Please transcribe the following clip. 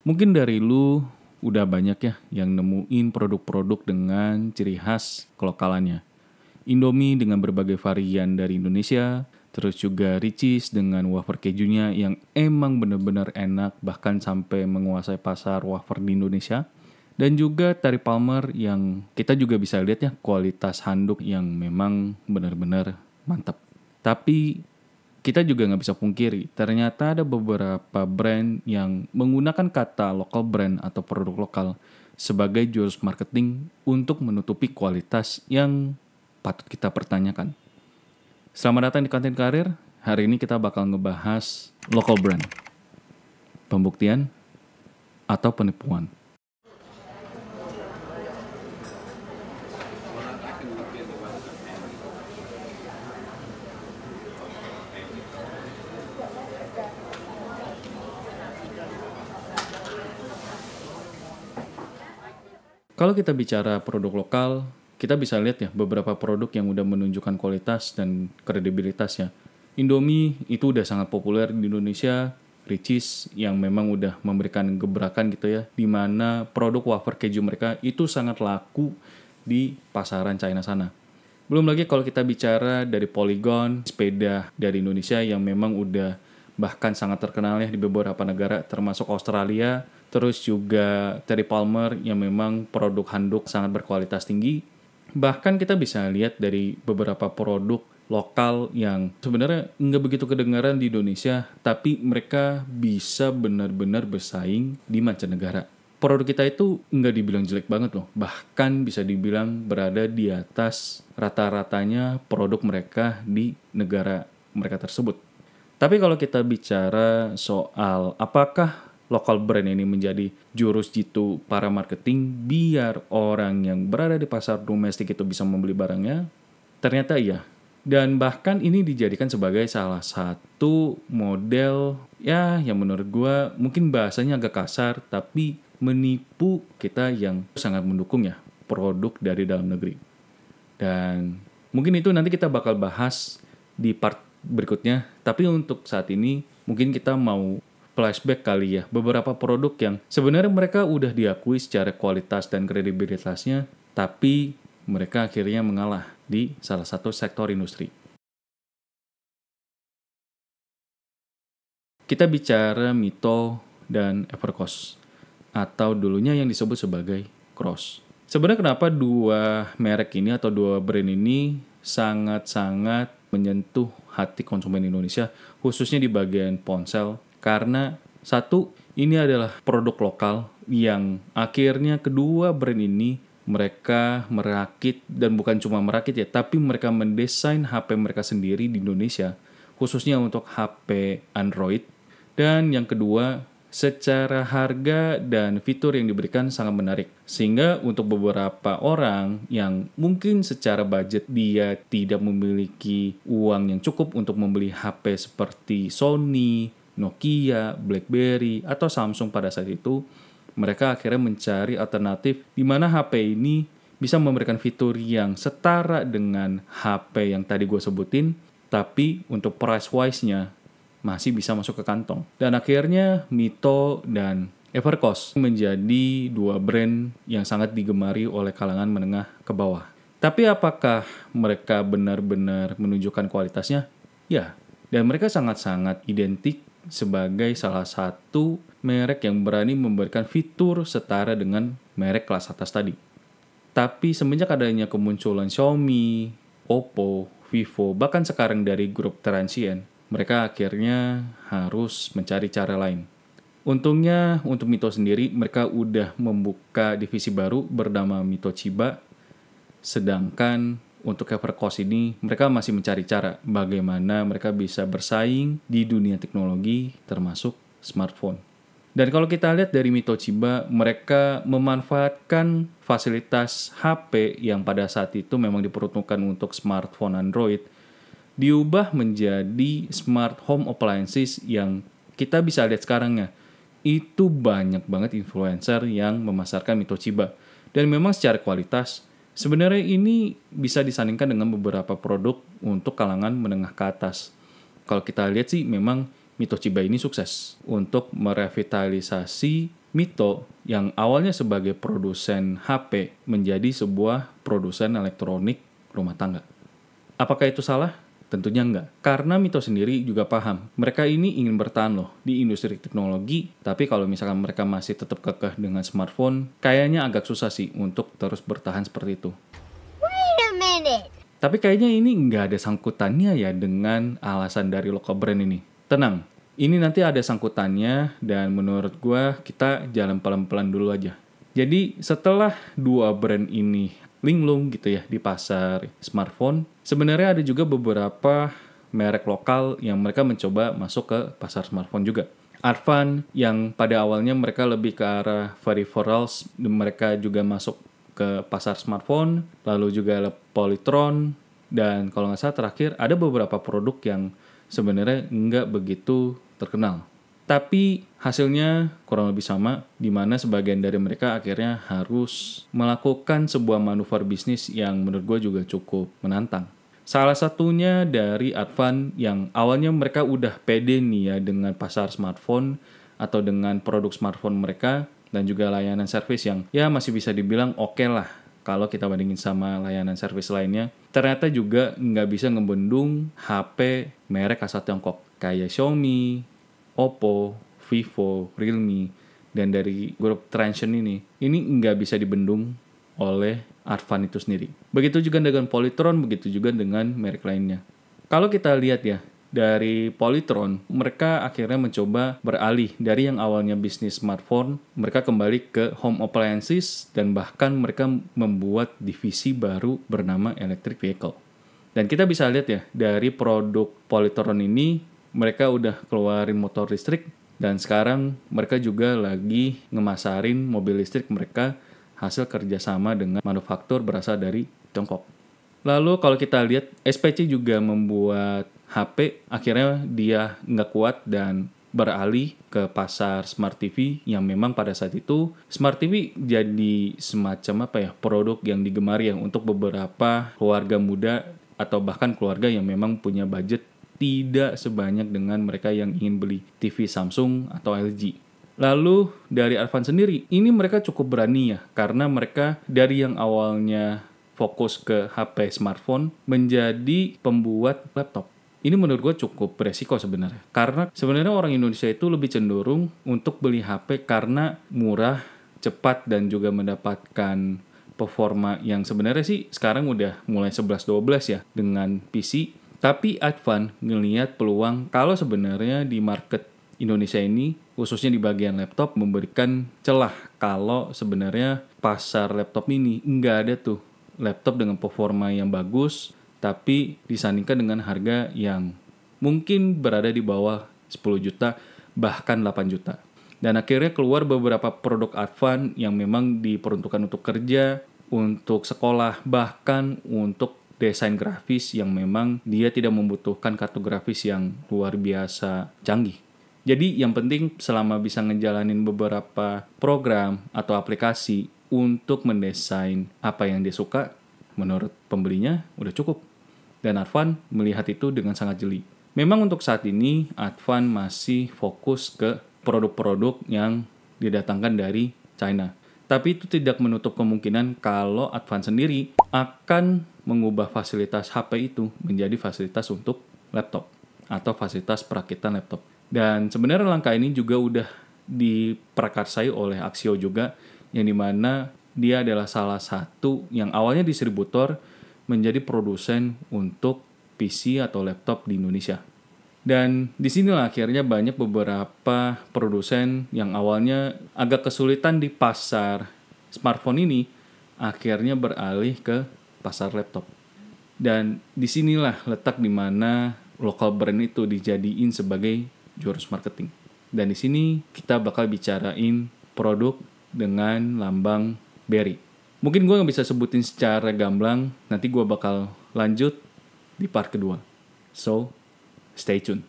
Mungkin dari lu udah banyak ya yang nemuin produk-produk dengan ciri khas kelokalannya. Indomie dengan berbagai varian dari Indonesia, terus juga Richeese dengan wafer kejunya yang emang bener-bener enak bahkan sampai menguasai pasar wafer di Indonesia. Dan juga Terry Palmer yang kita juga bisa lihat ya kualitas handuk yang memang benar-benar mantap. Tapi kita juga nggak bisa pungkiri, ternyata ada beberapa brand yang menggunakan kata local brand atau produk lokal sebagai jurus marketing untuk menutupi kualitas yang patut kita pertanyakan. Selamat datang di Konten Karir. Hari ini kita bakal ngebahas local brand, pembuktian atau penipuan. Kalau kita bicara produk lokal, kita bisa lihat ya beberapa produk yang udah menunjukkan kualitas dan kredibilitasnya. Indomie itu udah sangat populer di Indonesia, Richeese yang memang udah memberikan gebrakan gitu ya, di mana produk wafer keju mereka itu sangat laku di pasaran China sana. Belum lagi kalau kita bicara dari Polygon, sepeda dari Indonesia yang memang udah bahkan sangat terkenal ya di beberapa negara termasuk Australia, terus juga Terry Palmer yang memang produk handuk sangat berkualitas tinggi. Bahkan kita bisa lihat dari beberapa produk lokal yang sebenarnya nggak begitu kedengaran di Indonesia, tapi mereka bisa benar-benar bersaing di mancanegara. Produk kita itu nggak dibilang jelek banget loh, bahkan bisa dibilang berada di atas rata-ratanya produk mereka di negara mereka tersebut. Tapi kalau kita bicara soal apakah local brand ini menjadi jurus jitu para marketing biar orang yang berada di pasar domestik itu bisa membeli barangnya, ternyata iya. Dan bahkan ini dijadikan sebagai salah satu model ya yang menurut gue mungkin bahasanya agak kasar tapi menipu kita yang sangat mendukung ya produk dari dalam negeri. Dan mungkin itu nanti kita bakal bahas di part berikutnya. Tapi untuk saat ini mungkin kita mau flashback kali ya. Beberapa produk yang sebenarnya mereka udah diakui secara kualitas dan kredibilitasnya, tapi mereka akhirnya mengalah di salah satu sektor industri. Kita bicara Mito dan Evercost, atau dulunya yang disebut sebagai Cross. Sebenarnya kenapa dua merek ini atau dua brand ini sangat-sangat menyentuh hati konsumen Indonesia, khususnya di bagian ponsel, karena satu, ini adalah produk lokal yang akhirnya kedua brand ini mereka merakit, dan bukan cuma merakit ya, tapi mereka mendesain HP mereka sendiri di Indonesia, khususnya untuk HP Android. Dan yang kedua, secara harga dan fitur yang diberikan sangat menarik. Sehingga untuk beberapa orang yang mungkin secara budget dia tidak memiliki uang yang cukup untuk membeli HP seperti Sony, Nokia, BlackBerry, atau Samsung pada saat itu, mereka akhirnya mencari alternatif di mana HP ini bisa memberikan fitur yang setara dengan HP yang tadi gue sebutin, tapi untuk price wise-nya masih bisa masuk ke kantong. Dan akhirnya Mito dan Evercost menjadi dua brand yang sangat digemari oleh kalangan menengah ke bawah. Tapi apakah mereka benar-benar menunjukkan kualitasnya? Ya, dan mereka sangat-sangat identik sebagai salah satu merek yang berani memberikan fitur setara dengan merek kelas atas tadi. Tapi semenjak adanya kemunculan Xiaomi, Oppo, Vivo, bahkan sekarang dari grup Transsion, mereka akhirnya harus mencari cara lain. Untungnya untuk Mito sendiri mereka udah membuka divisi baru bernama Mito Chiba. Sedangkan untuk Evercost ini mereka masih mencari cara bagaimana mereka bisa bersaing di dunia teknologi termasuk smartphone. Dan kalau kita lihat dari Mito Chiba, mereka memanfaatkan fasilitas HP yang pada saat itu memang diperuntukkan untuk smartphone Android, diubah menjadi smart home appliances yang kita bisa lihat sekarang ya. Itu banyak banget influencer yang memasarkan Mito Chiba. Dan memang secara kualitas, sebenarnya ini bisa disandingkan dengan beberapa produk untuk kalangan menengah ke atas. Kalau kita lihat sih memang Mito Chiba ini sukses untuk merevitalisasi Mito yang awalnya sebagai produsen HP menjadi sebuah produsen elektronik rumah tangga. Apakah itu salah? Tentunya enggak. Karena Mito sendiri juga paham, mereka ini ingin bertahan loh di industri teknologi, tapi kalau misalkan mereka masih tetap kekeh dengan smartphone, kayaknya agak susah sih untuk terus bertahan seperti itu. Wait a minute. Tapi kayaknya ini nggak ada sangkutannya ya dengan alasan dari local brand ini. Tenang, ini nanti ada sangkutannya dan menurut gue kita jalan pelan-pelan dulu aja. Jadi setelah dua brand ini linglung gitu ya di pasar smartphone, sebenarnya ada juga beberapa merek lokal yang mereka mencoba masuk ke pasar smartphone juga. Advan yang pada awalnya mereka lebih ke arah peripherals, mereka juga masuk ke pasar smartphone, lalu juga ada Polytron, dan kalau nggak salah terakhir ada beberapa produk yang sebenarnya nggak begitu terkenal. Tapi hasilnya kurang lebih sama, di mana sebagian dari mereka akhirnya harus melakukan sebuah manuver bisnis yang menurut gue juga cukup menantang. Salah satunya dari Advan yang awalnya mereka udah pede nih ya dengan pasar smartphone atau dengan produk smartphone mereka dan juga layanan servis yang ya masih bisa dibilang oke lah kalau kita bandingin sama layanan servis lainnya. Ternyata juga nggak bisa ngebendung HP merek asal Tiongkok kayak Xiaomi, Oppo, Vivo, Realme, dan dari grup Transsion ini nggak bisa dibendung oleh Advan itu sendiri. Begitu juga dengan Polytron, begitu juga dengan merek lainnya. Kalau kita lihat ya, dari Polytron, mereka akhirnya mencoba beralih dari yang awalnya bisnis smartphone, mereka kembali ke home appliances, dan bahkan mereka membuat divisi baru bernama electric vehicle. Dan kita bisa lihat ya, dari produk Polytron ini, mereka udah keluarin motor listrik, dan sekarang mereka juga lagi ngemasarin mobil listrik mereka hasil kerjasama dengan manufaktur berasal dari Tiongkok. Lalu kalau kita lihat, SPC juga membuat HP, akhirnya dia nggak kuat dan beralih ke pasar Smart TV yang memang pada saat itu Smart TV jadi semacam produk yang digemari ya untuk beberapa keluarga muda atau bahkan keluarga yang memang punya budget tidak sebanyak dengan mereka yang ingin beli TV Samsung atau LG. Lalu dari Advan sendiri, ini mereka cukup berani ya, karena mereka dari yang awalnya fokus ke HP smartphone menjadi pembuat laptop. Ini menurut gue cukup beresiko sebenarnya. Karena sebenarnya orang Indonesia itu lebih cenderung untuk beli HP karena murah, cepat, dan juga mendapatkan performa yang sebenarnya sih sekarang udah mulai 11-12 ya dengan PC. Tapi Advan ngelihat peluang kalau sebenarnya di market Indonesia ini, khususnya di bagian laptop, memberikan celah kalau sebenarnya pasar laptop ini nggak ada tuh laptop dengan performa yang bagus, tapi disandingkan dengan harga yang mungkin berada di bawah 10 juta, bahkan 8 juta. Dan akhirnya keluar beberapa produk Advan yang memang diperuntukkan untuk kerja, untuk sekolah, bahkan untuk desain grafis yang memang dia tidak membutuhkan kartu grafis yang luar biasa canggih. Jadi yang penting selama bisa ngejalanin beberapa program atau aplikasi untuk mendesain apa yang dia suka, menurut pembelinya udah cukup. Dan Advan melihat itu dengan sangat jeli. Memang untuk saat ini Advan masih fokus ke produk-produk yang didatangkan dari China. Tapi itu tidak menutup kemungkinan kalau Advan sendiri akan mengubah fasilitas HP itu menjadi fasilitas untuk laptop atau fasilitas perakitan laptop. Dan sebenarnya langkah ini juga udah diprakarsai oleh Axio juga, yang dimana dia adalah salah satu yang awalnya distributor menjadi produsen untuk PC atau laptop di Indonesia. Dan disinilah akhirnya banyak beberapa produsen yang awalnya agak kesulitan di pasar smartphone ini, akhirnya beralih ke pasar laptop. Dan disinilah letak di mana local brand itu dijadiin sebagai jurus marketing. Dan di sini kita bakal bicarain produk dengan lambang Berry. Mungkin gue gak bisa sebutin secara gamblang, nanti gue bakal lanjut di part kedua. So, stay tuned.